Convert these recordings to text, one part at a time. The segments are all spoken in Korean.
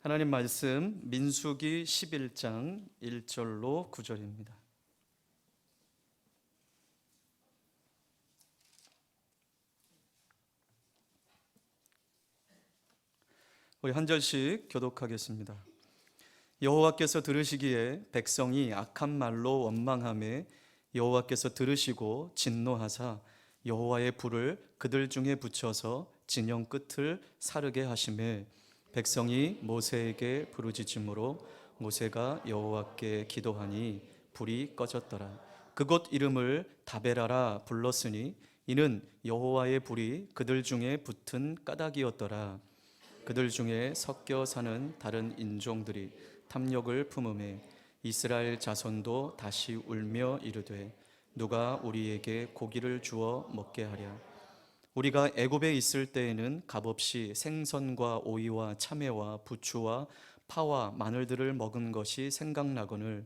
하나님 말씀 민수기 11장 1절로 9절입니다. 우리 한 절씩 교독하겠습니다. 여호와께서 들으시기에 백성이 악한 말로 원망하매 여호와께서 들으시고 진노하사 여호와의 불을 그들 중에 붙여서 진영 끝을 사르게 하시매 백성이 모세에게 부르짖음으로 모세가 여호와께 기도하니 불이 꺼졌더라. 그곳 이름을 다베라라 불렀으니 이는 여호와의 불이 그들 중에 붙은 까닭이었더라. 그들 중에 섞여 사는 다른 인종들이 탐욕을 품음에 이스라엘 자손도 다시 울며 이르되 누가 우리에게 고기를 주어 먹게 하랴. 우리가 애굽에 있을 때에는 값없이 생선과 오이와 참외와 부추와 파와 마늘들을 먹은 것이 생각나거늘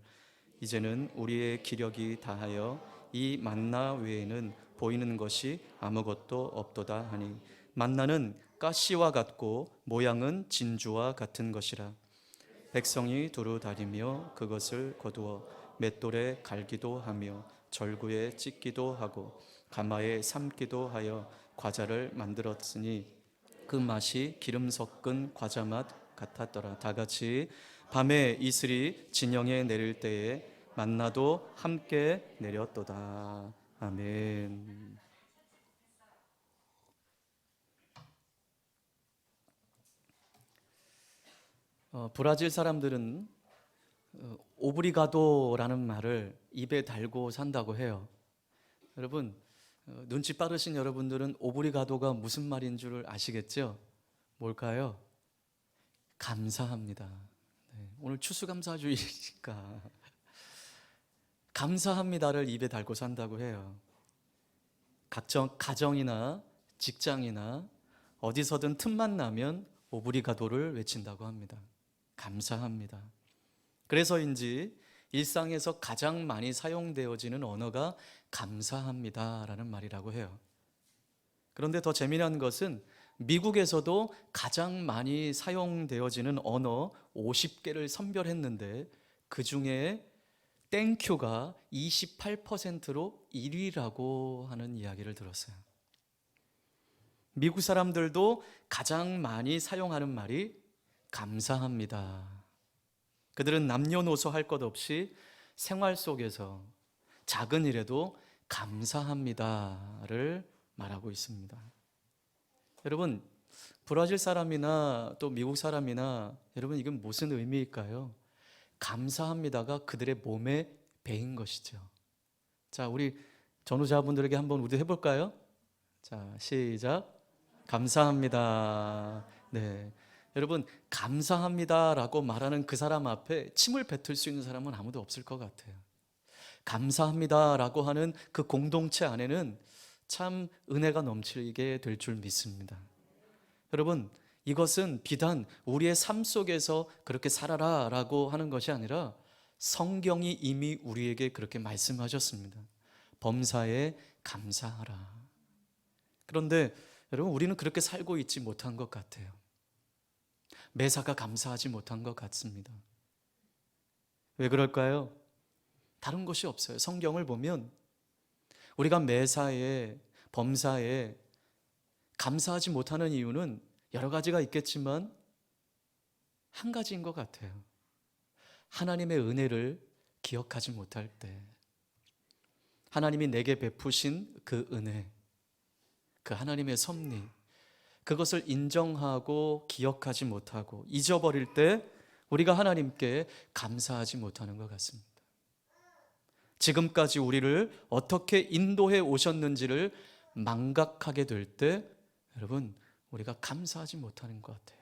이제는 우리의 기력이 다하여 이 만나 외에는 보이는 것이 아무것도 없도다 하니 만나는 가시와 같고 모양은 진주와 같은 것이라. 백성이 두루 다니며 그것을 거두어 맷돌에 갈기도 하며 절구에 찢기도 하고 가마에 삶기도 하여 과자를 만들었으니 그 맛이 기름 섞은 과자 맛 같았더라. 다 같이 밤에 이슬이 진영에 내릴 때에 만나도 함께 내렸도다. 아멘. 브라질 사람들은 오브리가도라는 말을 입에 달고 산다고 해요. 여러분, 눈치 빠르신 여러분들은 오브리가도가 무슨 말인 줄 아시겠죠? 뭘까요? 감사합니다. 네, 오늘 추수감사주의니까 감사합니다를 입에 달고 산다고 해요. 각종 가정이나 직장이나 어디서든 틈만 나면 오브리가도를 외친다고 합니다. 감사합니다. 그래서인지 일상에서 가장 많이 사용되어지는 언어가 감사합니다라는 말이라고 해요. 그런데 더 재미난 것은 미국에서도 가장 많이 사용되어지는 언어 50개를 선별했는데 그 중에 땡큐가 28%로 1위라고 하는 이야기를 들었어요. 미국 사람들도 가장 많이 사용하는 말이 감사합니다. 그들은 남녀노소 할 것 없이 생활 속에서 작은 일에도 감사합니다를 말하고 있습니다. 여러분, 브라질 사람이나 또 미국 사람이나 여러분 이건 무슨 의미일까요? 감사합니다가 그들의 몸에 배인 것이죠. 자, 우리 전후자분들에게 한번 우리 해볼까요? 자, 시작. 감사합니다. 네. 여러분, 감사합니다라고 말하는 그 사람 앞에 침을 뱉을 수 있는 사람은 아무도 없을 것 같아요. 감사합니다라고 하는 그 공동체 안에는 참 은혜가 넘치게 될 줄 믿습니다. 여러분, 이것은 비단 우리의 삶 속에서 그렇게 살아라라고 하는 것이 아니라 성경이 이미 우리에게 그렇게 말씀하셨습니다. 범사에 감사하라. 그런데 여러분, 우리는 그렇게 살고 있지 못한 것 같아요. 매사가 감사하지 못한 것 같습니다. 왜 그럴까요? 다른 것이 없어요. 성경을 보면 우리가 매사에 범사에 감사하지 못하는 이유는 여러 가지가 있겠지만 한 가지인 것 같아요. 하나님의 은혜를 기억하지 못할 때, 하나님이 내게 베푸신 그 은혜, 그 하나님의 섭리, 그것을 인정하고 기억하지 못하고 잊어버릴 때 우리가 하나님께 감사하지 못하는 것 같습니다. 지금까지 우리를 어떻게 인도해 오셨는지를 망각하게 될 때 여러분, 우리가 감사하지 못하는 것 같아요.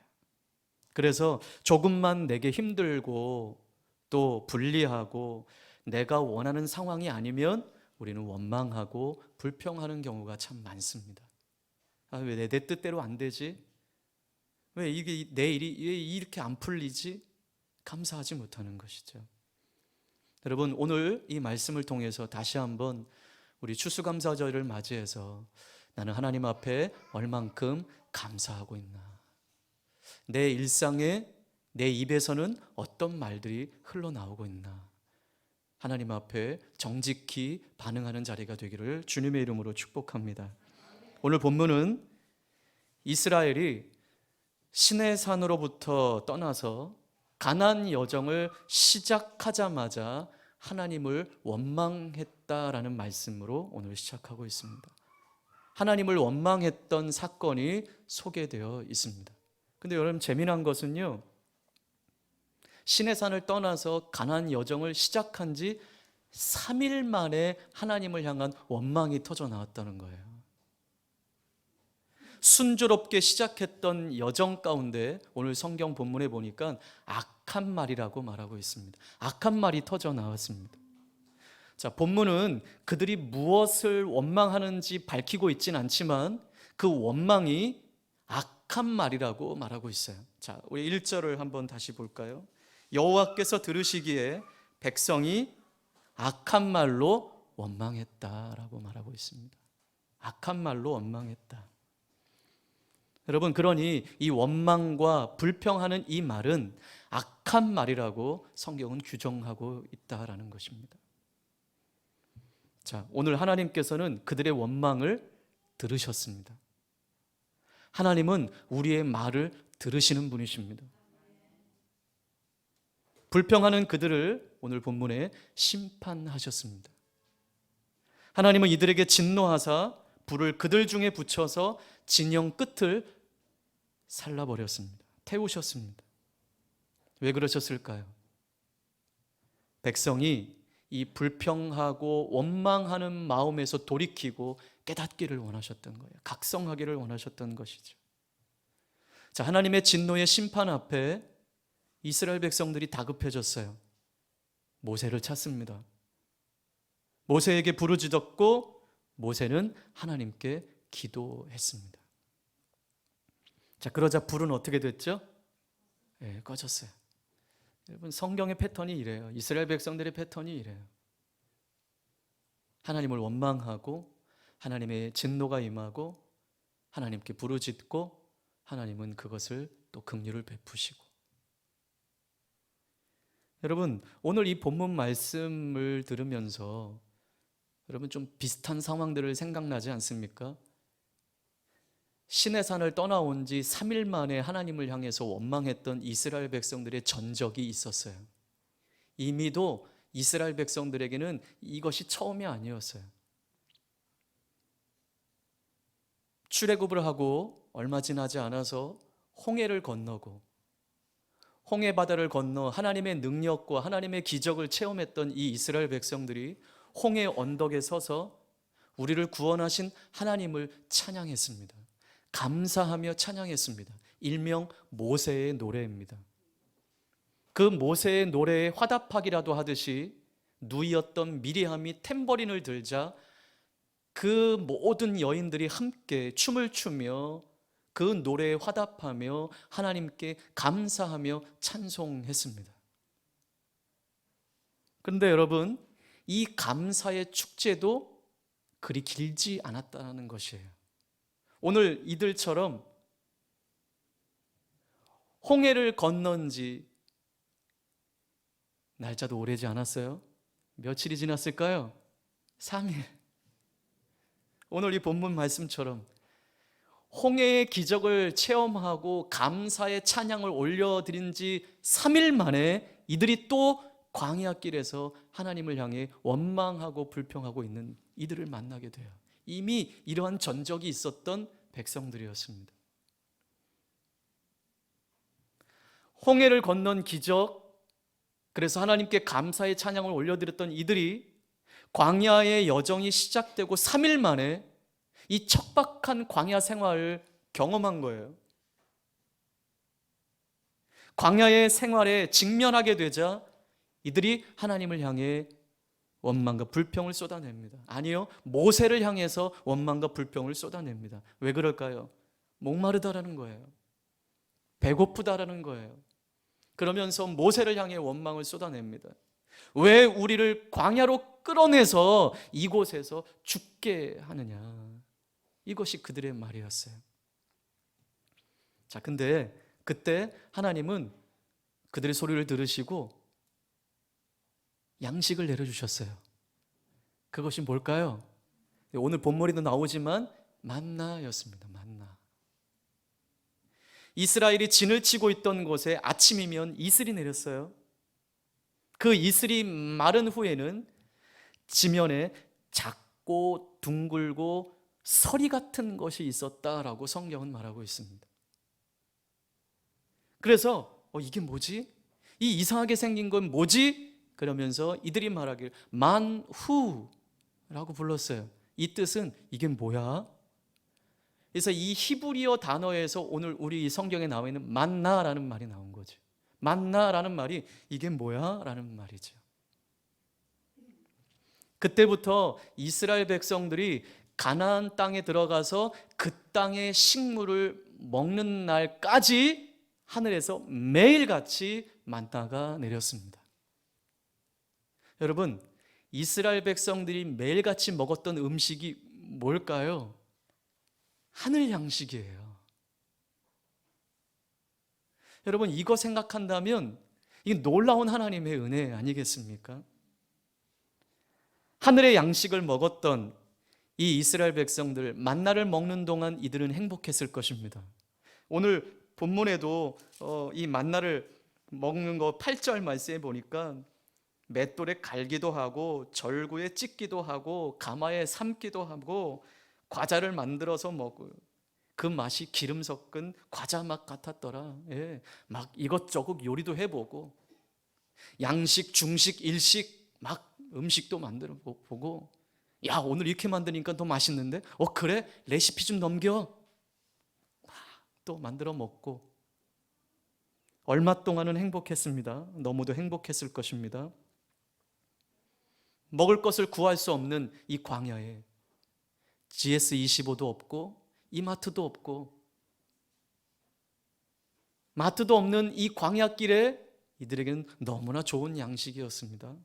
그래서 조금만 내게 힘들고 또 불리하고 내가 원하는 상황이 아니면 우리는 원망하고 불평하는 경우가 참 많습니다. 왜 내 뜻대로 안 되지? 왜 이게 내 일이 왜 이렇게 안 풀리지? 감사하지 못하는 것이죠. 여러분, 오늘 이 말씀을 통해서 다시 한번 우리 추수감사절을 맞이해서 나는 하나님 앞에 얼만큼 감사하고 있나? 내 일상에 내 입에서는 어떤 말들이 흘러나오고 있나? 하나님 앞에 정직히 반응하는 자리가 되기를 주님의 이름으로 축복합니다. 오늘 본문은 이스라엘이 시내산으로부터 떠나서 가나안 여정을 시작하자마자 하나님을 원망했다라는 말씀으로 오늘 시작하고 있습니다. 하나님을 원망했던 사건이 소개되어 있습니다. 근데 여러분, 재미난 것은요, 시내산을 떠나서 가나안 여정을 시작한 지 3일 만에 하나님을 향한 원망이 터져 나왔다는 거예요. 순조롭게 시작했던 여정 가운데 오늘 성경 본문에 보니까 악한 말이라고 말하고 있습니다. 악한 말이 터져 나왔습니다. 자, 본문은 그들이 무엇을 원망하는지 밝히고 있진 않지만 그 원망이 악한 말이라고 말하고 있어요. 자, 우리 1절을 한번 다시 볼까요? 여호와께서 들으시기에 백성이 악한 말로 원망했다라고 말하고 있습니다. 악한 말로 원망했다. 여러분, 그러니 이 원망과 불평하는 이 말은 악한 말이라고 성경은 규정하고 있다라는 것입니다. 자, 오늘 하나님께서는 그들의 원망을 들으셨습니다. 하나님은 우리의 말을 들으시는 분이십니다. 불평하는 그들을 오늘 본문에 심판하셨습니다. 하나님은 이들에게 진노하사 불을 그들 중에 붙여서 진영 끝을 살라버렸습니다. 태우셨습니다. 왜 그러셨을까요? 백성이 이 불평하고 원망하는 마음에서 돌이키고 깨닫기를 원하셨던 거예요. 각성하기를 원하셨던 것이죠. 자, 하나님의 진노의 심판 앞에 이스라엘 백성들이 다급해졌어요. 모세를 찾습니다. 모세에게 부르짖었고 모세는 하나님께 기도했습니다. 자, 그러자 불은 어떻게 됐죠? 네, 꺼졌어요. 여러분, 성경의 패턴이 이래요. 이스라엘 백성들의 패턴이 이래요. 하나님을 원망하고 하나님의 진노가 임하고 하나님께 부르짖고 하나님은 그것을 또 긍휼을 베푸시고. 여러분, 오늘 이 본문 말씀을 들으면서 여러분 좀 비슷한 상황들을 생각나지 않습니까? 시내산을 떠나온 지 3일 만에 하나님을 향해서 원망했던 이스라엘 백성들의 전적이 있었어요. 이미도 이스라엘 백성들에게는 이것이 처음이 아니었어요. 출애굽을 하고 얼마 지나지 않아서 홍해를 건너고 홍해 바다를 건너 하나님의 능력과 하나님의 기적을 체험했던 이 이스라엘 백성들이 홍해 언덕에 서서 우리를 구원하신 하나님을 찬양했습니다. 감사하며 찬양했습니다. 일명 모세의 노래입니다. 그 모세의 노래에 화답하기라도 하듯이 누이였던 미리암이 탬버린을 들자 그 모든 여인들이 함께 춤을 추며 그 노래에 화답하며 하나님께 감사하며 찬송했습니다. 그런데 여러분, 이 감사의 축제도 그리 길지 않았다는 것이에요. 오늘 이들처럼 홍해를 건넌 지 날짜도 오래지 않았어요. 며칠이 지났을까요? 3일. 오늘 이 본문 말씀처럼 홍해의 기적을 체험하고 감사의 찬양을 올려드린 지 3일 만에 이들이 또 광야길에서 하나님을 향해 원망하고 불평하고 있는 이들을 만나게 돼요. 이미 이러한 전적이 있었던 백성들이었습니다. 홍해를 건넌 기적, 그래서 하나님께 감사의 찬양을 올려드렸던 이들이 광야의 여정이 시작되고 3일 만에 이 척박한 광야 생활을 경험한 거예요. 광야의 생활에 직면하게 되자 이들이 하나님을 향해 원망과 불평을 쏟아냅니다. 아니요, 모세를 향해서 원망과 불평을 쏟아냅니다. 왜 그럴까요? 목마르다라는 거예요. 배고프다라는 거예요. 그러면서 모세를 향해 원망을 쏟아냅니다. 왜 우리를 광야로 끌어내서 이곳에서 죽게 하느냐? 이것이 그들의 말이었어요. 자, 근데 그때 하나님은 그들의 소리를 들으시고 양식을 내려주셨어요. 그것이 뭘까요? 오늘 본문에도 나오지만 만나였습니다. 만나. 이스라엘이 진을 치고 있던 곳에 아침이면 이슬이 내렸어요. 그 이슬이 마른 후에는 지면에 작고 둥글고 서리 같은 것이 있었다라고 성경은 말하고 있습니다. 그래서 이게 뭐지? 이 이상하게 생긴 건 뭐지? 그러면서 이들이 말하길 만후라고 불렀어요. 이 뜻은 이게 뭐야? 그래서 이 히브리어 단어에서 오늘 우리 성경에 나와 있는 만나라는 말이 나온 거죠. 만나라는 말이 이게 뭐야? 라는 말이죠. 그때부터 이스라엘 백성들이 가나안 땅에 들어가서 그 땅의 식물을 먹는 날까지 하늘에서 매일같이 만나가 내렸습니다. 여러분, 이스라엘 백성들이 매일같이 먹었던 음식이 뭘까요? 하늘 양식이에요. 여러분, 이거 생각한다면 이게 놀라운 하나님의 은혜 아니겠습니까? 하늘의 양식을 먹었던 이 이스라엘 백성들, 만나를 먹는 동안 이들은 행복했을 것입니다. 오늘 본문에도 이 만나를 먹는 거 8절 말씀에 보니까 맷돌에 갈기도 하고 절구에 찢기도 하고 가마에 삶기도 하고 과자를 만들어서 먹고 그 맛이 기름 섞은 과자 맛 같았더라. 예, 막 이것저것 요리도 해보고 양식, 중식, 일식 막 음식도 만들어 보고 야 오늘 이렇게 만드니까 더 맛있는데? 그래? 레시피 좀 넘겨. 막 또 만들어 먹고 얼마 동안은 행복했습니다. 너무도 행복했을 것입니다. 먹을 것을 구할 수 없는 이 광야에 GS25도 없고 이마트도 없고 마트도 없는 이 광야길에 이들에게는 너무나 좋은 양식이었습니다.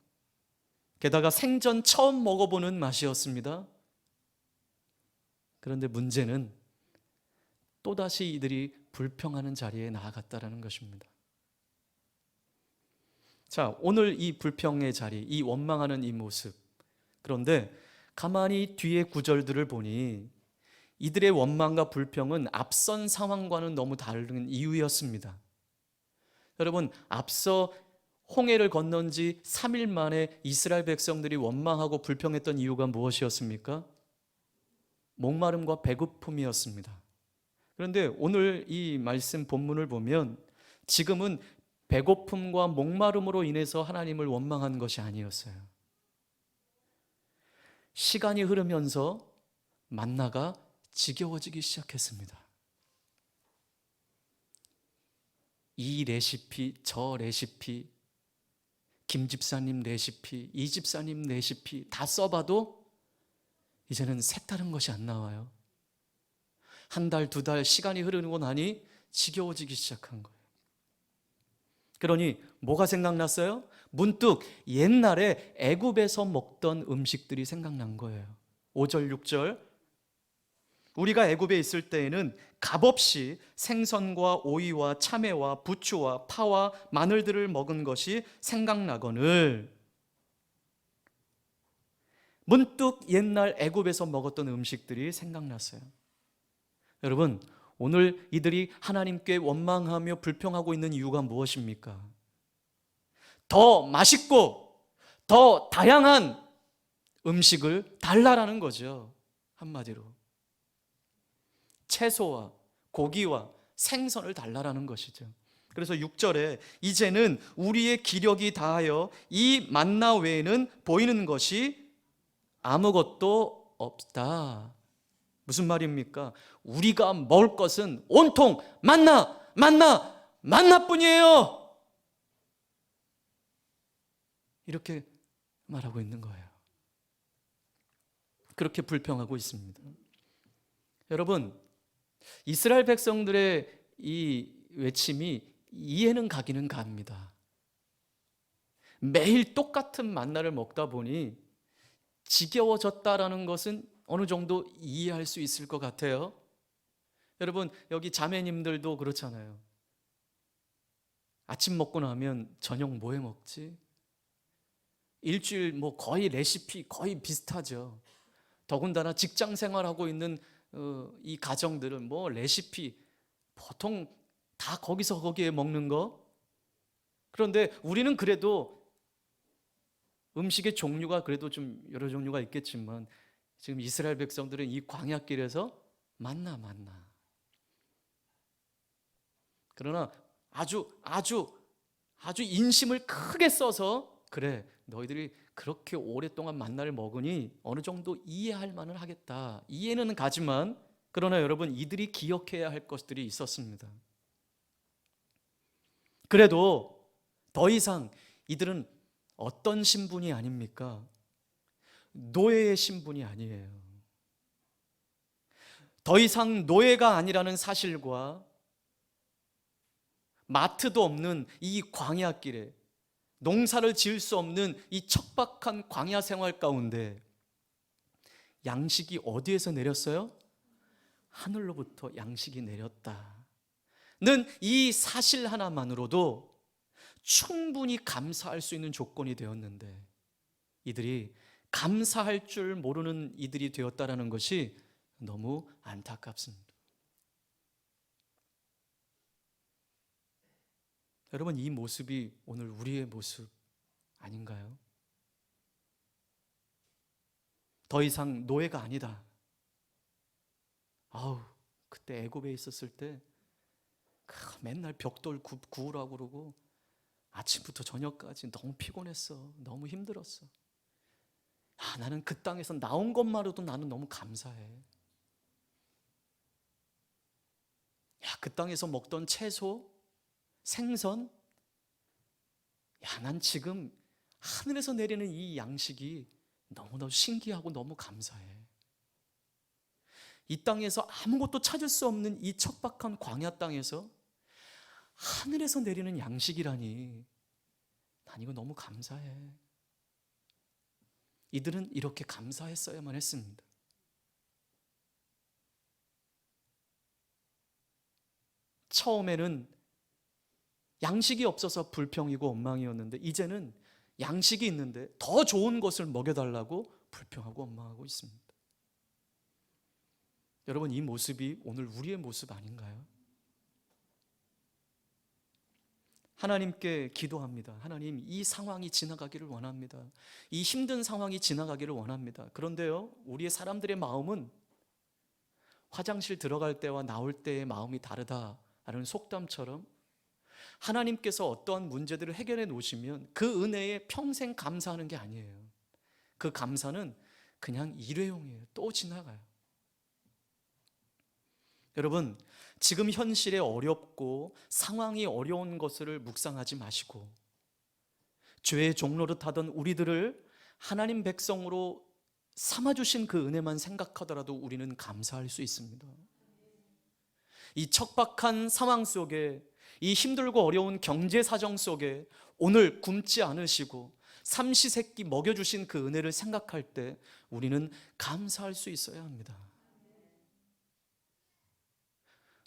게다가 생전 처음 먹어보는 맛이었습니다. 그런데 문제는 또다시 이들이 불평하는 자리에 나아갔다는 것입니다. 자, 오늘 이 불평의 자리, 이 원망하는 이 모습. 그런데 가만히 뒤에 구절들을 보니 이들의 원망과 불평은 앞선 상황과는 너무 다른 이유였습니다. 여러분, 앞서 홍해를 건넌 지 3일 만에 이스라엘 백성들이 원망하고 불평했던 이유가 무엇이었습니까? 목마름과 배고픔이었습니다. 그런데 오늘 이 말씀 본문을 보면 지금은 배고픔과 목마름으로 인해서 하나님을 원망한 것이 아니었어요. 시간이 흐르면서 만나가 지겨워지기 시작했습니다. 이 레시피, 저 레시피, 김 집사님 레시피, 이 집사님 레시피 다 써봐도 이제는 색다른 것이 안 나와요. 한 달, 두 달 시간이 흐르고 나니 지겨워지기 시작한 거예요. 그러니 뭐가 생각났어요? 문득 옛날에 애굽에서 먹던 음식들이 생각난 거예요. 5절, 6절 우리가 애굽에 있을 때에는 값없이 생선과 오이와 참외와 부추와 파와 마늘들을 먹은 것이 생각나거늘 문득 옛날 애굽에서 먹었던 음식들이 생각났어요. 여러분, 오늘 이들이 하나님께 원망하며 불평하고 있는 이유가 무엇입니까? 더 맛있고 더 다양한 음식을 달라라는 거죠. 한마디로 채소와 고기와 생선을 달라라는 것이죠. 그래서 6절에 이제는 우리의 기력이 다하여 이 만나 외에는 보이는 것이 아무것도 없다. 무슨 말입니까? 우리가 먹을 것은 온통 만나뿐이에요. 이렇게 말하고 있는 거예요. 그렇게 불평하고 있습니다. 여러분, 이스라엘 백성들의 이 외침이 이해는 가기는 갑니다. 매일 똑같은 만나를 먹다 보니 지겨워졌다라는 것은 어느 정도 이해할 수 있을 것 같아요. 여러분, 여기 자매님들도 그렇잖아요. 아침 먹고 나면 저녁 뭐 해 먹지? 일주일 뭐 거의 레시피 거의 비슷하죠. 더군다나 직장 생활하고 있는 이 가정들은 뭐 레시피 보통 다 거기서 거기에 먹는 거. 그런데 우리는 그래도 음식의 종류가 그래도 좀 여러 종류가 있겠지만 지금 이스라엘 백성들은 이 광야길에서 만나. 그러나 아주 인심을 크게 써서 그래 너희들이 그렇게 오랫동안 만나를 먹으니 어느 정도 이해할 만은 하겠다. 이해는 가지만 그러나 여러분 이들이 기억해야 할 것들이 있었습니다. 그래도 더 이상 이들은 어떤 신분이 아닙니까? 노예의 신분이 아니에요. 더 이상 노예가 아니라는 사실과 마트도 없는 이 광야길에 농사를 지을 수 없는 이 척박한 광야 생활 가운데 양식이 어디에서 내렸어요? 하늘로부터 양식이 내렸다는 이 사실 하나만으로도 충분히 감사할 수 있는 조건이 되었는데 이들이 감사할 줄 모르는 이들이 되었다라는 것이 너무 안타깝습니다. 여러분 이 모습이 오늘 우리의 모습 아닌가요? 더 이상 노예가 아니다. 아우 그때 애굽에 있었을 때 맨날 벽돌 구우라고 그러고 아침부터 저녁까지 너무 피곤했어. 너무 힘들었어. 나는 그 땅에서 나온 것만으로도 나는 너무 감사해. 그 땅에서 먹던 채소, 생선, 난 지금 하늘에서 내리는 이 양식이 너무너무 신기하고 너무 감사해. 이 땅에서 아무것도 찾을 수 없는 이 척박한 광야 땅에서 하늘에서 내리는 양식이라니 난 이거 너무 감사해. 이들은 이렇게 감사했어야만 했습니다. 처음에는 양식이 없어서 불평이고 원망이었는데 이제는 양식이 있는데 더 좋은 것을 먹여달라고 불평하고 원망하고 있습니다. 여러분 이 모습이 오늘 우리의 모습 아닌가요? 하나님께 기도합니다. 하나님 이 상황이 지나가기를 원합니다. 이 힘든 상황이 지나가기를 원합니다. 그런데요 우리의 사람들의 마음은 화장실 들어갈 때와 나올 때의 마음이 다르다라는 속담처럼 하나님께서 어떠한 문제들을 해결해 놓으시면 그 은혜에 평생 감사하는 게 아니에요. 그 감사는 그냥 일회용이에요. 또 지나가요. 여러분 지금 현실에 어렵고 상황이 어려운 것을 묵상하지 마시고 죄의 종노릇하던 우리들을 하나님 백성으로 삼아주신 그 은혜만 생각하더라도 우리는 감사할 수 있습니다. 이 척박한 상황 속에 이 힘들고 어려운 경제 사정 속에 오늘 굶지 않으시고 삼시세끼 먹여주신 그 은혜를 생각할 때 우리는 감사할 수 있어야 합니다.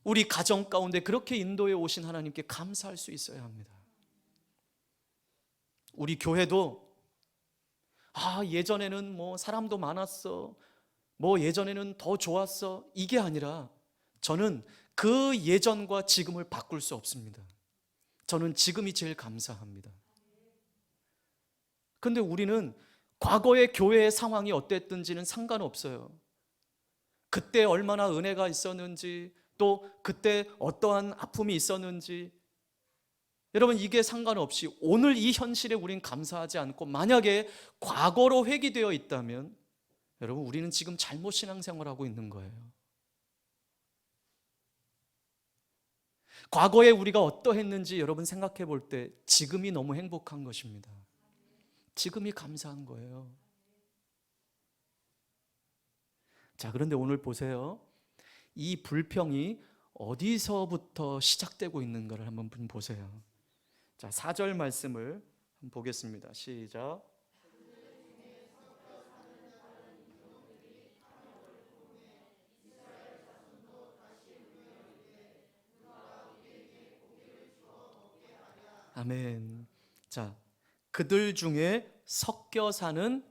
우리 가정 가운데 그렇게 인도해 오신 하나님께 감사할 수 있어야 합니다. 우리 교회도 예전에는 뭐 사람도 많았어, 뭐 예전에는 더 좋았어, 이게 아니라 저는 그 예전과 지금을 바꿀 수 없습니다. 저는 지금이 제일 감사합니다. 근데 우리는 과거의 교회의 상황이 어땠든지는 상관없어요. 그때 얼마나 은혜가 있었는지, 또 그때 어떠한 아픔이 있었는지, 여러분 이게 상관없이 오늘 이 현실에 우린 감사하지 않고 만약에 과거로 회귀되어 있다면 여러분 우리는 지금 잘못 신앙생활하고 있는 거예요. 과거에 우리가 어떠했는지 여러분 생각해 볼 때 지금이 너무 행복한 것입니다. 지금이 감사한 거예요. 자, 그런데 오늘 보세요. 이 불평이 어디서부터 시작되고 있는가를 한번 보세요. 자, 4절 말씀을 한번 보겠습니다. 시작. 아멘. 자, 그들 중에 섞여 사는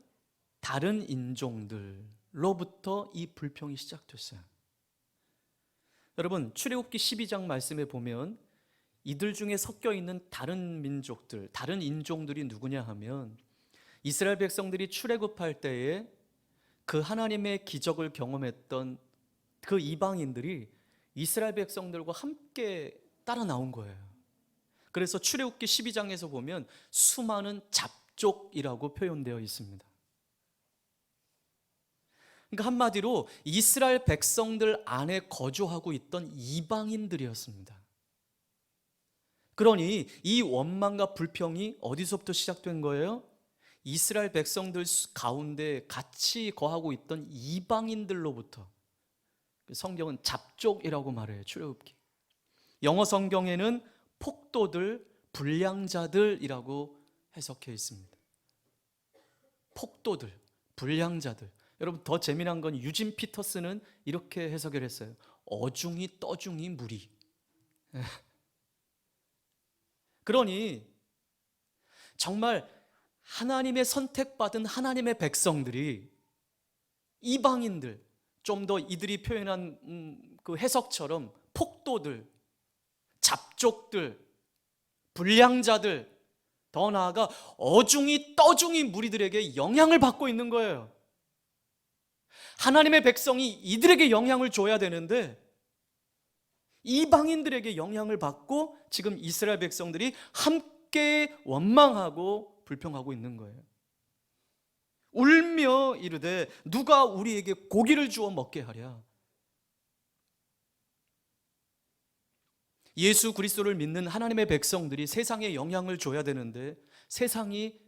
다른 인종들로부터 이 불평이 시작됐어요. 여러분, 출애굽기 12장 말씀에 보면 이들 중에 섞여 있는 다른 민족들, 다른 인종들이 누구냐 하면 이스라엘 백성들이 출애굽할 때에 그 하나님의 기적을 경험했던 그 이방인들이 이스라엘 백성들과 함께 따라 나온 거예요. 그래서 출애굽기 12장에서 보면 수많은 잡족이라고 표현되어 있습니다. 그러니까 한마디로 이스라엘 백성들 안에 거주하고 있던 이방인들이었습니다. 그러니 이 원망과 불평이 어디서부터 시작된 거예요? 이스라엘 백성들 가운데 같이 거하고 있던 이방인들로부터. 성경은 잡족이라고 말해요. 출애굽기. 영어 성경에는 폭도들, 불량자들이라고 해석해 있습니다. 폭도들, 불량자들. 여러분, 더 재미난 건 유진 피터스는 이렇게 해석을 했어요. 어중이 떠중이 무리. 그러니 정말 하나님의 선택받은 하나님의 백성들이 이방인들, 좀 더 이들이 표현한 그 해석처럼 폭도들, 잡족들, 불량자들, 더 나아가 어중이 떠중이 무리들에게 영향을 받고 있는 거예요. 하나님의 백성이 이들에게 영향을 줘야 되는데 이방인들에게 영향을 받고 지금 이스라엘 백성들이 함께 원망하고 불평하고 있는 거예요. 울며 이르되 누가 우리에게 고기를 주어 먹게 하랴. 예수 그리스도를 믿는 하나님의 백성들이 세상에 영향을 줘야 되는데 세상이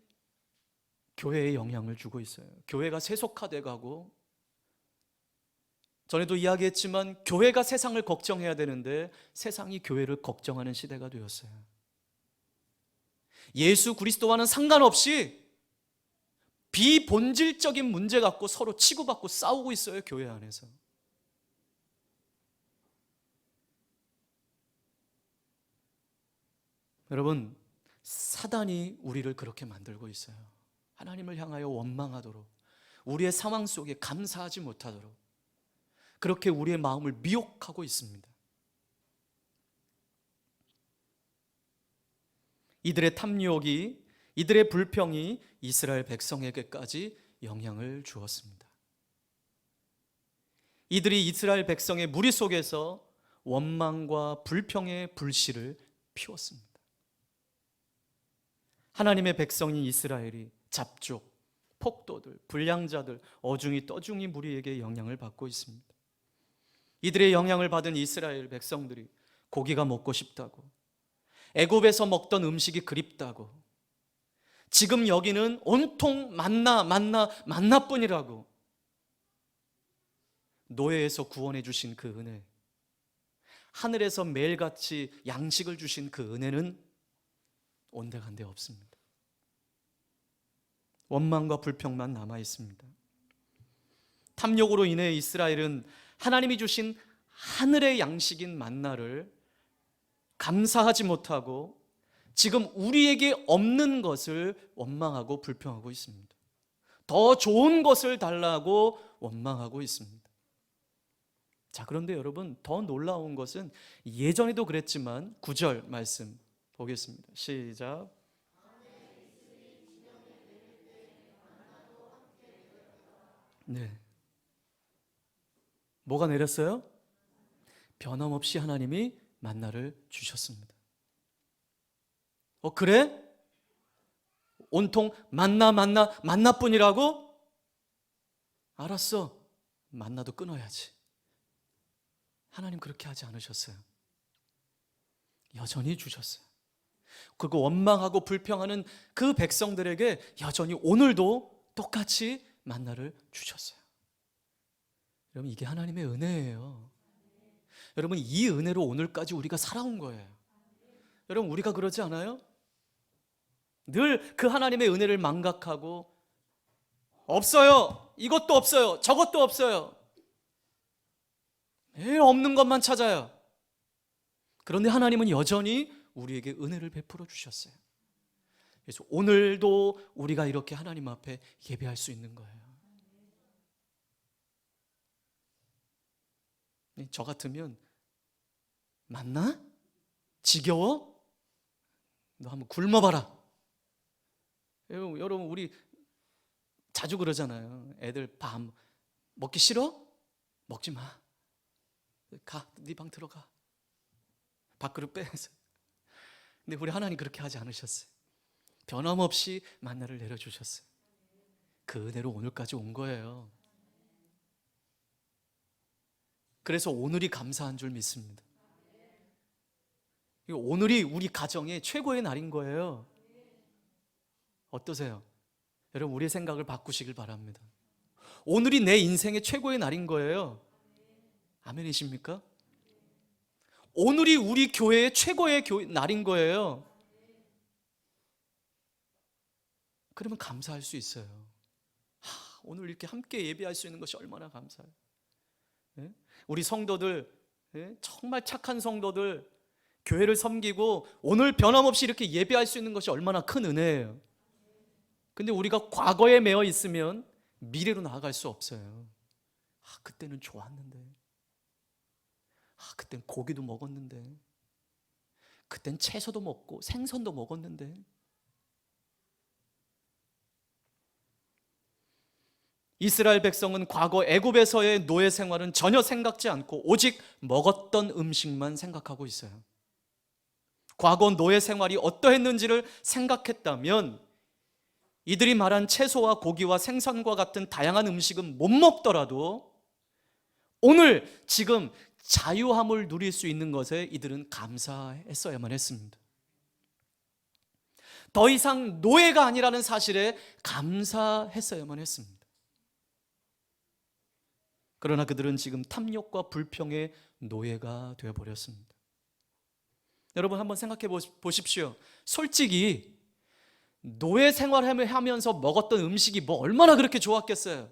교회에 영향을 주고 있어요. 교회가 세속화돼 가고, 전에도 이야기했지만 교회가 세상을 걱정해야 되는데 세상이 교회를 걱정하는 시대가 되었어요. 예수 그리스도와는 상관없이 비본질적인 문제 갖고 서로 치고받고 싸우고 있어요. 교회 안에서. 여러분, 사단이 우리를 그렇게 만들고 있어요. 하나님을 향하여 원망하도록, 우리의 상황 속에 감사하지 못하도록 그렇게 우리의 마음을 미혹하고 있습니다. 이들의 탐욕이, 이들의 불평이 이스라엘 백성에게까지 영향을 주었습니다. 이들이 이스라엘 백성의 무리 속에서 원망과 불평의 불씨를 피웠습니다. 하나님의 백성인 이스라엘이 잡족, 폭도들, 불량자들, 어중이 떠중이 무리에게 영향을 받고 있습니다. 이들의 영향을 받은 이스라엘 백성들이 고기가 먹고 싶다고, 애굽에서 먹던 음식이 그립다고, 지금 여기는 온통 만나뿐이라고, 노예에서 구원해 주신 그 은혜, 하늘에서 매일같이 양식을 주신 그 은혜는 온데간데 없습니다. 원망과 불평만 남아 있습니다. 탐욕으로 인해 이스라엘은 하나님이 주신 하늘의 양식인 만나를 감사하지 못하고 지금 우리에게 없는 것을 원망하고 불평하고 있습니다. 더 좋은 것을 달라고 원망하고 있습니다. 자, 그런데 여러분, 더 놀라운 것은 예전에도 그랬지만 9절 말씀 보겠습니다. 시작. 네. 뭐가 내렸어요? 변함없이 하나님이 만나를 주셨습니다. 그래? 온통 만나뿐이라고? 알았어. 만나도 끊어야지. 하나님 그렇게 하지 않으셨어요. 여전히 주셨어요. 그리고 원망하고 불평하는 그 백성들에게 여전히 오늘도 똑같이 만나를 주셨어요. 여러분, 이게 하나님의 은혜예요. 여러분, 이 은혜로 오늘까지 우리가 살아온 거예요. 여러분, 우리가 그러지 않아요? 늘 그 하나님의 은혜를 망각하고 없어요, 이것도 없어요, 저것도 없어요, 매일 없는 것만 찾아요. 그런데 하나님은 여전히 우리에게 은혜를 베풀어 주셨어요. 그래서 오늘도 우리가 이렇게 하나님 앞에 예배할 수 있는 거예요. 저 같으면 맞나? 지겨워? 너 한번 굶어봐라. 여러분 우리 자주 그러잖아요. 애들 밥 먹기 싫어? 먹지 마. 가, 네 방 들어가. 밥그릇 빼서. 근데 우리 하나님 그렇게 하지 않으셨어요. 변함없이 만나를 내려주셨어요. 그 은혜로 오늘까지 온 거예요. 그래서 오늘이 감사한 줄 믿습니다. 오늘이 우리 가정의 최고의 날인 거예요. 어떠세요? 여러분 우리의 생각을 바꾸시길 바랍니다. 오늘이 내 인생의 최고의 날인 거예요. 아멘이십니까? 오늘이 우리 교회의 최고의 날인 거예요. 그러면 감사할 수 있어요. 오늘 이렇게 함께 예배할 수 있는 것이 얼마나 감사해요. 우리 성도들, 정말 착한 성도들, 교회를 섬기고 오늘 변함없이 이렇게 예배할 수 있는 것이 얼마나 큰 은혜예요. 근데 우리가 과거에 매여 있으면 미래로 나아갈 수 없어요. 그때는 좋았는데, 그땐 고기도 먹었는데, 그땐 채소도 먹고 생선도 먹었는데. 이스라엘 백성은 과거 애굽에서의 노예 생활은 전혀 생각지 않고 오직 먹었던 음식만 생각하고 있어요. 과거 노예 생활이 어떠했는지를 생각했다면 이들이 말한 채소와 고기와 생선과 같은 다양한 음식은 못 먹더라도 오늘 지금 자유함을 누릴 수 있는 것에 이들은 감사했어야만 했습니다. 더 이상 노예가 아니라는 사실에 감사했어야만 했습니다. 그러나 그들은 지금 탐욕과 불평의 노예가 되어버렸습니다. 여러분 한번 생각해 보십시오. 솔직히 노예 생활하면서 먹었던 음식이 뭐 얼마나 그렇게 좋았겠어요?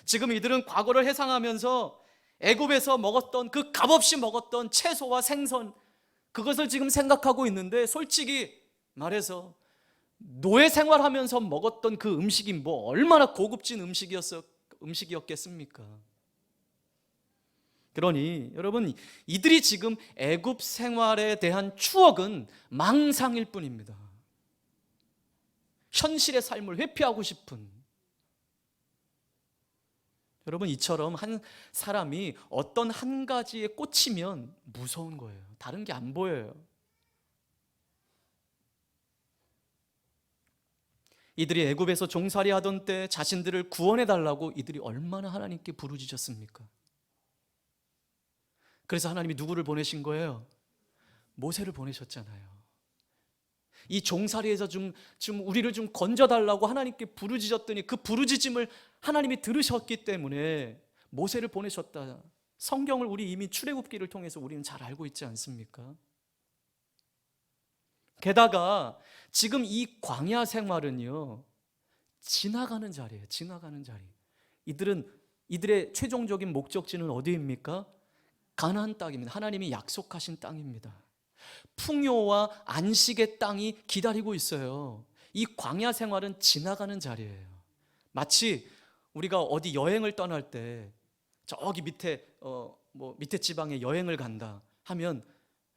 지금 이들은 과거를 회상하면서 애굽에서 먹었던 그 값없이 먹었던 채소와 생선, 그것을 지금 생각하고 있는데 솔직히 말해서 노예 생활하면서 먹었던 그 음식이 뭐 얼마나 고급진 음식이었겠습니까? 그러니 여러분 이들이 지금 애굽 생활에 대한 추억은 망상일 뿐입니다. 현실의 삶을 회피하고 싶은, 여러분 이처럼 한 사람이 어떤 한 가지에 꽂히면 무서운 거예요. 다른 게 안 보여요. 이들이 애굽에서 종살이 하던 때 자신들을 구원해 달라고 이들이 얼마나 하나님께 부르짖었습니까? 그래서 하나님이 누구를 보내신 거예요? 모세를 보내셨잖아요. 이 종살이에서 좀 우리를 좀 건져달라고 하나님께 부르짖었더니 그 부르짖음을 하나님이 들으셨기 때문에 모세를 보내셨다. 성경을 우리 이미 출애굽기를 통해서 우리는 잘 알고 있지 않습니까? 게다가 지금 이 광야 생활은요, 지나가는 자리예요. 지나가는 자리. 이들의 최종적인 목적지는 어디입니까? 가나안 땅입니다. 하나님이 약속하신 땅입니다. 풍요와 안식의 땅이 기다리고 있어요. 이 광야 생활은 지나가는 자리예요. 마치 우리가 어디 여행을 떠날 때 저기 밑에 밑에 지방에 여행을 간다 하면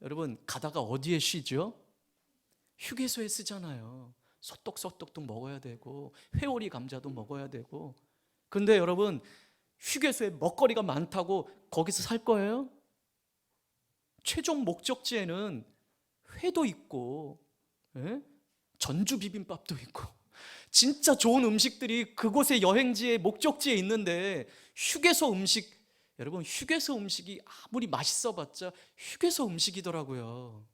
여러분 가다가 어디에 쉬죠? 휴게소에 쓰잖아요. 소떡소떡도 먹어야 되고 회오리 감자도 먹어야 되고. 근데 여러분 휴게소에 먹거리가 많다고 거기서 살 거예요? 최종 목적지에는 회도 있고 전주 비빔밥도 있고 진짜 좋은 음식들이 그곳의 여행지의 목적지에 있는데 휴게소 음식, 여러분 휴게소 음식이 아무리 맛있어봤자 휴게소 음식이더라고요.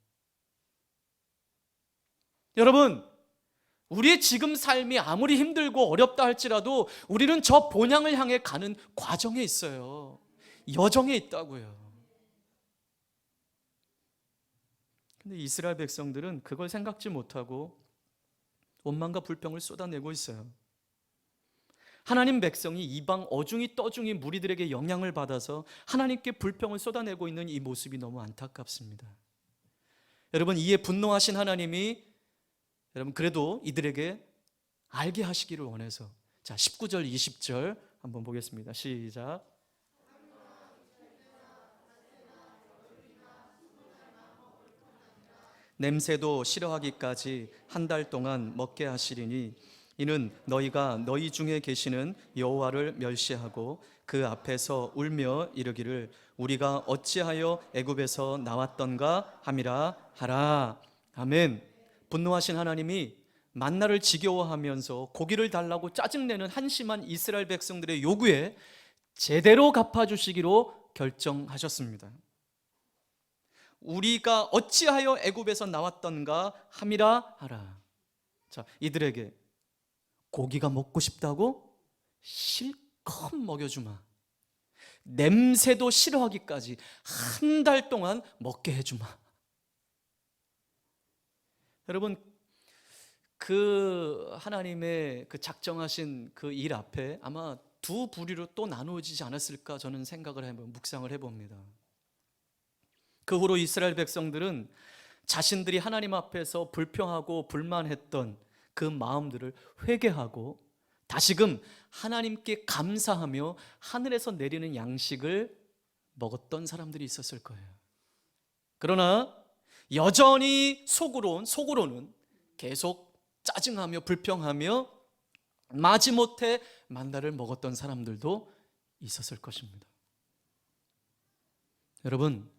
여러분 우리의 지금 삶이 아무리 힘들고 어렵다 할지라도 우리는 저 본향을 향해 가는 과정에 있어요. 여정에 있다고요. 근데 이스라엘 백성들은 그걸 생각지 못하고 원망과 불평을 쏟아내고 있어요. 하나님 백성이 이방 어중이 떠중이 무리들에게 영향을 받아서 하나님께 불평을 쏟아내고 있는 이 모습이 너무 안타깝습니다. 여러분, 이에 분노하신 하나님이 여러분 그래도 이들에게 알게 하시기를 원해서, 자 19절 20절 한번 보겠습니다. 시작. 냄새도 싫어하기까지 한 달 동안 먹게 하시리니 이는 너희가 너희 중에 계시는 여호와를 멸시하고 그 앞에서 울며 이르기를 우리가 어찌하여 애굽에서 나왔던가 함이라 하라. 아멘. 분노하신 하나님이 만나를 지겨워하면서 고기를 달라고 짜증내는 한심한 이스라엘 백성들의 요구에 제대로 갚아주시기로 결정하셨습니다. 우리가 어찌하여 애굽에서 나왔던가 함이라 하라. 자, 이들에게 고기가 먹고 싶다고 실컷 먹여주마. 냄새도 싫어하기까지 한 달 동안 먹게 해주마. 여러분, 그 하나님의 그 작정하신 그 일 앞에 아마 두 부류로 또 나누어지지 않았을까 저는 묵상을 해봅니다. 그 후로 이스라엘 백성들은 자신들이 하나님 앞에서 불평하고 불만했던 그 마음들을 회개하고 다시금 하나님께 감사하며 하늘에서 내리는 양식을 먹었던 사람들이 있었을 거예요. 그러나 여전히 속으로는 계속 짜증하며 불평하며 마지못해 만나를 먹었던 사람들도 있었을 것입니다. 여러분,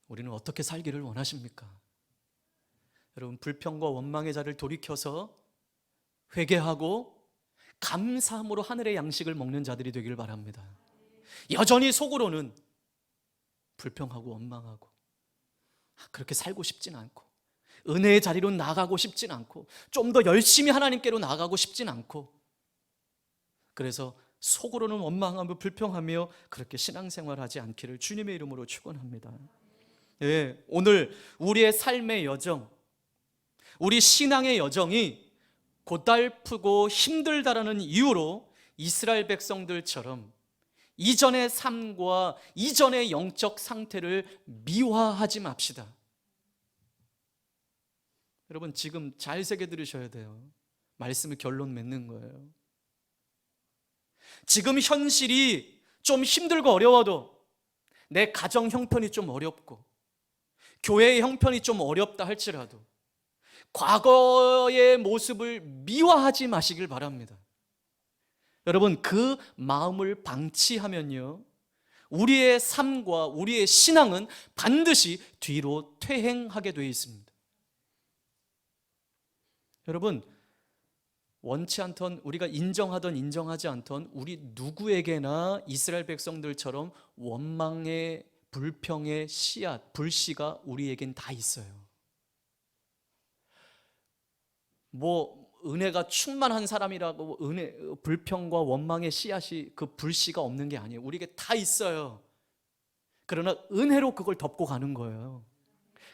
우리는 어떻게 살기를 원하십니까? 여러분, 불평과 원망의 자를 돌이켜서 회개하고 감사함으로 하늘의 양식을 먹는 자들이 되길 바랍니다. 여전히 속으로는 불평하고 원망하고 그렇게 살고 싶진 않고 은혜의 자리로 나가고 싶진 않고 좀 더 열심히 하나님께로 나가고 싶진 않고 그래서 속으로는 원망하며 불평하며 그렇게 신앙생활하지 않기를 주님의 이름으로 축원합니다. 예, 오늘 우리의 삶의 여정, 우리 신앙의 여정이 고달프고 힘들다라는 이유로 이스라엘 백성들처럼 이전의 삶과 이전의 영적 상태를 미화하지 맙시다. 여러분, 지금 잘 새겨 들으셔야 돼요. 말씀을 결론 맺는 거예요. 지금 현실이 좀 힘들고 어려워도 내 가정 형편이 좀 어렵고 교회의 형편이 좀 어렵다 할지라도 과거의 모습을 미화하지 마시길 바랍니다. 여러분, 그 마음을 방치하면요 우리의 삶과 우리의 신앙은 반드시 뒤로 퇴행하게 되어 있습니다. 여러분, 원치 않던 우리가 인정하던 인정하지 않던 우리 누구에게나 이스라엘 백성들처럼 원망의 불평의 씨앗, 불씨가 우리에겐 다 있어요. 은혜가 충만한 사람이라고 불평과 원망의 씨앗이 그 불씨가 없는 게 아니에요. 우리에게 다 있어요. 그러나 은혜로 그걸 덮고 가는 거예요.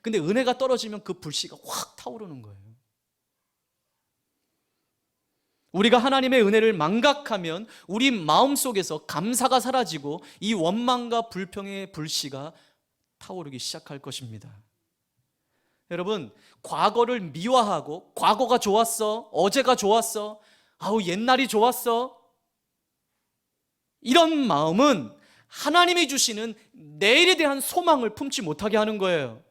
근데 은혜가 떨어지면 그 불씨가 확 타오르는 거예요. 우리가 하나님의 은혜를 망각하면 우리 마음속에서 감사가 사라지고 이 원망과 불평의 불씨가 타오르기 시작할 것입니다. 여러분, 과거를 미화하고 과거가 좋았어, 어제가 좋았어, 옛날이 좋았어, 이런 마음은 하나님이 주시는 내일에 대한 소망을 품지 못하게 하는 거예요.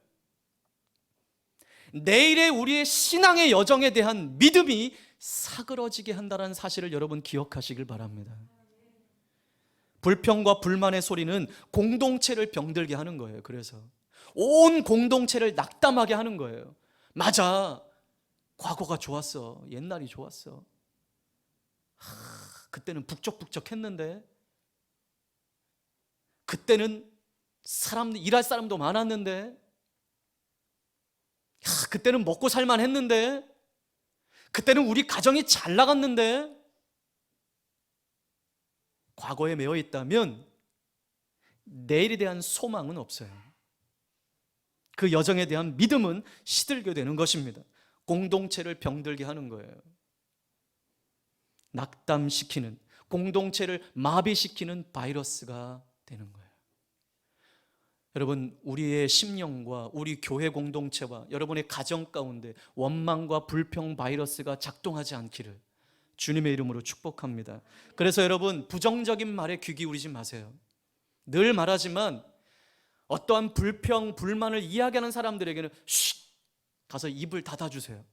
내일의 우리의 신앙의 여정에 대한 믿음이 사그러지게 한다는 사실을 여러분 기억하시길 바랍니다. 불평과 불만의 소리는 공동체를 병들게 하는 거예요. 그래서 온 공동체를 낙담하게 하는 거예요. 맞아, 과거가 좋았어, 옛날이 좋았어, 그때는 북적북적했는데, 그때는 일할 사람도 많았는데, 그때는 먹고 살만 했는데, 그때는 우리 가정이 잘 나갔는데. 과거에 매여 있다면 내일에 대한 소망은 없어요. 그 여정에 대한 믿음은 시들게 되는 것입니다. 공동체를 병들게 하는 거예요. 낙담시키는, 공동체를 마비시키는 바이러스가 되는 거예요. 여러분, 우리의 심령과 우리 교회 공동체와 여러분의 가정 가운데 원망과 불평 바이러스가 작동하지 않기를 주님의 이름으로 축복합니다. 그래서 여러분, 부정적인 말에 귀 기울이지 마세요. 늘 말하지만 어떠한 불평, 불만을 이야기하는 사람들에게는 쉿! 가서 입을 닫아주세요.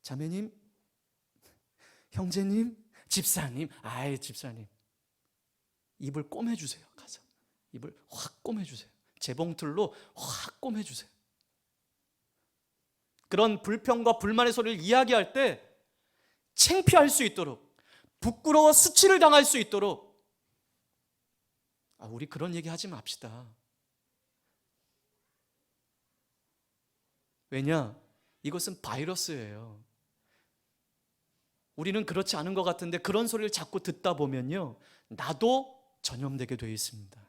자매님, 형제님, 집사님, 집사님, 입을 꼬매주세요. 가서 입을 확 꼬매주세요. 재봉틀로 확 꼬매주세요. 그런 불평과 불만의 소리를 이야기할 때 창피할 수 있도록, 부끄러워 수치를 당할 수 있도록, 우리 그런 얘기 하지 맙시다. 왜냐? 이것은 바이러스예요. 우리는 그렇지 않은 것 같은데 그런 소리를 자꾸 듣다 보면요, 나도 전염되게 되어 있습니다.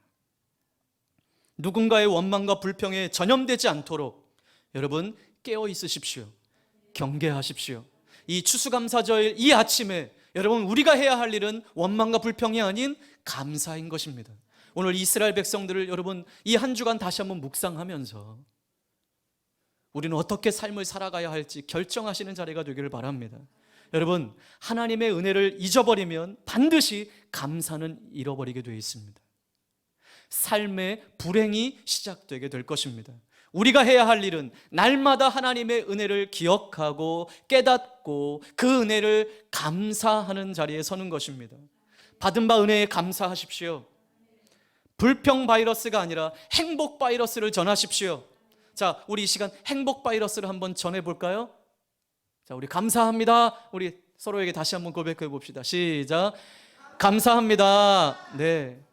누군가의 원망과 불평에 전염되지 않도록 여러분 깨어 있으십시오. 경계하십시오. 이 추수감사절 이 아침에 여러분, 우리가 해야 할 일은 원망과 불평이 아닌 감사인 것입니다. 오늘 이스라엘 백성들을 여러분 이 한 주간 다시 한번 묵상하면서 우리는 어떻게 삶을 살아가야 할지 결정하시는 자리가 되기를 바랍니다. 여러분, 하나님의 은혜를 잊어버리면 반드시 감사는 잃어버리게 되어 있습니다. 삶의 불행이 시작되게 될 것입니다. 우리가 해야 할 일은 날마다 하나님의 은혜를 기억하고 깨닫고 그 은혜를 감사하는 자리에 서는 것입니다. 받은 바 은혜에 감사하십시오. 불평 바이러스가 아니라 행복 바이러스를 전하십시오. 자, 우리 이 시간 행복 바이러스를 한번 전해볼까요? 자, 우리 감사합니다. 우리 서로에게 다시 한번 고백해 봅시다. 시작. 감사합니다. 네,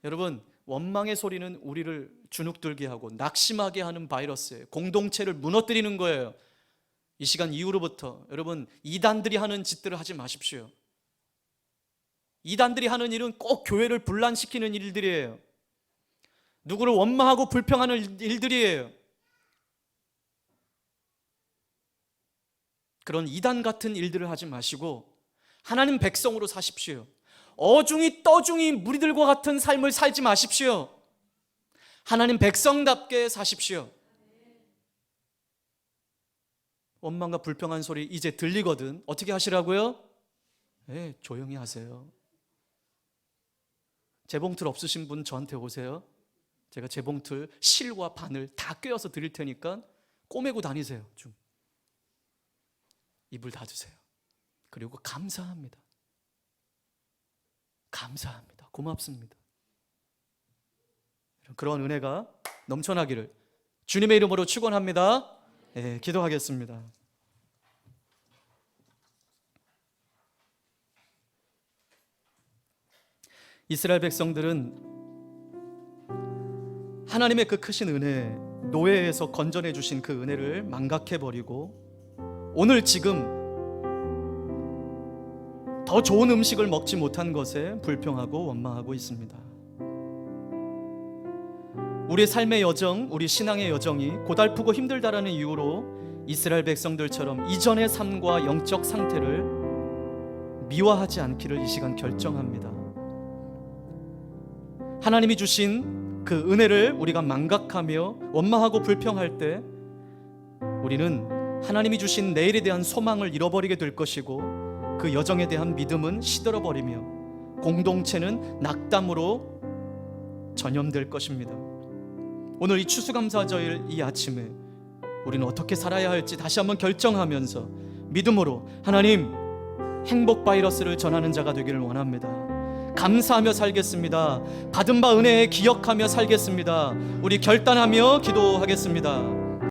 여러분, 원망의 소리는 우리를 주눅들게 하고 낙심하게 하는 바이러스예요. 공동체를 무너뜨리는 거예요. 이 시간 이후로부터 여러분, 이단들이 하는 짓들을 하지 마십시오. 이단들이 하는 일은 꼭 교회를 분란시키는 일들이에요. 누구를 원망하고 불평하는 일들이에요. 그런 이단 같은 일들을 하지 마시고 하나님 백성으로 사십시오. 어중이 떠중이 무리들과 같은 삶을 살지 마십시오. 하나님 백성답게 사십시오. 원망과 불평한 소리 이제 들리거든. 어떻게 하시라고요? 네, 조용히 하세요. 재봉틀 없으신 분 저한테 오세요. 제가 재봉틀 실과 바늘 다 꿰어서 드릴 테니까 꼬매고 다니세요. 좀 입을 닫으세요. 그리고 감사합니다. 감사합니다. 고맙습니다. 그런 은혜가 넘쳐나기를 주님의 이름으로 축원합니다. 네, 기도하겠습니다. 이스라엘 백성들은 하나님의 그 크신 은혜, 노예에서 건져내 주신 그 은혜를 망각해버리고 오늘 지금 더 좋은 음식을 먹지 못한 것에 불평하고 원망하고 있습니다. 우리의 삶의 여정, 우리 신앙의 여정이 고달프고 힘들다라는 이유로 이스라엘 백성들처럼 이전의 삶과 영적 상태를 미화하지 않기를 이 시간 결정합니다. 하나님이 주신 그 은혜를 우리가 망각하며 원망하고 불평할 때 우리는 하나님이 주신 내일에 대한 소망을 잃어버리게 될 것이고 그 여정에 대한 믿음은 시들어버리며 공동체는 낙담으로 전염될 것입니다. 오늘 이 추수감사절 이 아침에 우리는 어떻게 살아야 할지 다시 한번 결정하면서 믿음으로 하나님 행복 바이러스를 전하는 자가 되기를 원합니다. 감사하며 살겠습니다. 받은 바 은혜에 기억하며 살겠습니다. 우리 결단하며 기도하겠습니다.